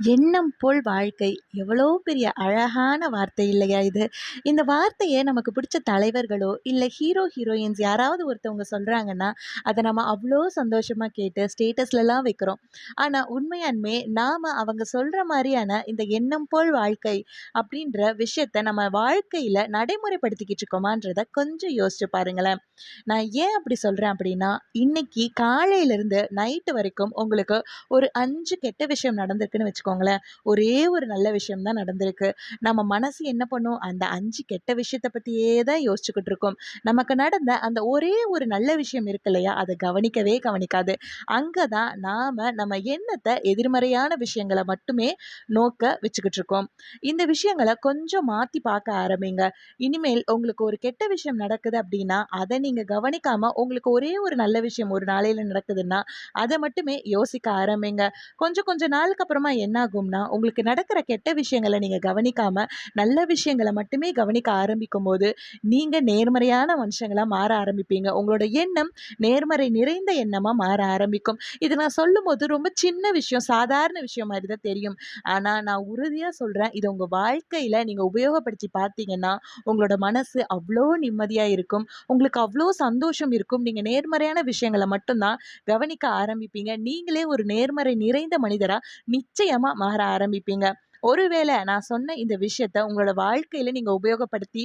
எண்ணம் போல் வாழ்க்கை. எவ்வளோ பெரிய அழகான வார்த்தை இல்லையா இது? இந்த வார்த்தைய நமக்கு பிடிச்ச தலைவர்களோ, இல்ல ஹீரோ, ஹீரோயின்ஸ் யாராவது ஒருத்தவங்க சொல்றாங்கன்னா, அத நம்ம அவ்ளோ சந்தோஷமா கேட்டு ஸ்டேட்டஸ்லலாம் வைக்கிறோம். ஆனா உண்மையாலுமே நாம அவங்க சொல்ற மாரியான இந்த எண்ணம் போல் வாழ்க்கை அப்படின்ற விஷயத்த நம்ம வாழ்க்கையில நடைமுறைப்படுத்திக்கிட்டு இருக்கோமான்றத கொஞ்சம் யோசிச்சு பாருங்களேன். நான் ஏன் அப்படி சொல்றேன் அப்படின்னா, இன்னைக்கு காலையிலிருந்து நைட்டு வரைக்கும் உங்களுக்கு ஒரு 5 கெட்ட விஷயம் நடந்திருக்குன்னு வச்சுக்கோங்களேன். ஒரே ஒரு நல்ல விஷயம் தான் நடந்திருக்கு. நம்ம மனசு என்ன பண்ணும்? அந்த 5 கெட்ட விஷயத்த பத்தியே தான் யோசிச்சுக்கிட்டு இருக்கும். நமக்கு நடந்த அந்த ஒரே ஒரு நல்ல விஷயம் இருக்கு இல்லையா? அத கவனிக்கவே கவனிக்காது. அங்க தான் நாம நம்ம எண்ணத்த எதிர்மறையான விஷயங்கள மட்டுமே நோக்க வச்சுக்கிட்டு இருக்கோம். இந்த விஷயங்கள கொஞ்சம் மாத்தி பார்க்க ஆரம்பிங்க. இனிமேல் உங்களுக்கு ஒரு கெட்ட விஷயம் நடக்குது அப்டின்னா, அத நீங்க கவனிக்காம உங்களுக்கு ஒரே ஒரு நல்ல விஷயம் ஒரு நாளையில நடக்குதுன்னா, அத மட்டுமே யோசிக்க ஆரம்பிங்க. கொஞ்சம் கொஞ்ச நாளுக்கு அப்புறமா என்ன ஆகும்னா, உங்களுக்கு நடக்கிற கெட்ட விஷயங்கள நீங்க கவனிக்காம, நல்ல விஷயங்கள மட்டுமே கவனிக்க ஆரம்பிக்கும்போது, நீங்க நேர்மறையான மனுஷங்களா மாற ஆரம்பிப்பீங்க. உங்களோட எண்ணம் நேர்மறை நிறைந்த எண்ணமா மாற ஆரம்பிக்கும். இது நான் சொல்லும்போது ரொம்ப சின்ன விஷயம், சாதாரண விஷயம் மாரி தான் தெரியும். ஆனா, நான் உறுதியா சொல்றேன், இத உங்க வாழ்க்கையில நீங்க உபயோகப்படுத்தி பார்த்தீங்கன்னா, உங்களோட மனசு அவ்ளோ நிம்மதியா இருக்கும். உங்களுக்கு அவ்ளோ சந்தோஷம் இருக்கும். நீங்க நேர்மறையான விஷயங்கள மட்டும் தான் கவனிக்க ஆரம்பிப்பீங்க. நீங்களே ஒரு நேர்மறை நிறைந்த மனிதரா நிச்சயமா மாற ஆரம்பிப்பீங்க. ஒருவேளை நான் சொன்ன இந்த விஷயத்த உங்களோட வாழ்க்கையில நீங்க உபயோகப்படுத்தி,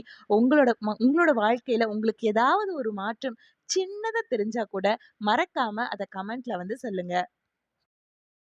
உங்களோட வாழ்க்கையில உங்களுக்கு ஏதாவது ஒரு மாற்றம் சின்னதா தெரிஞ்சா கூட, மறக்காம அத கமெண்ட்ல வந்து சொல்லுங்க.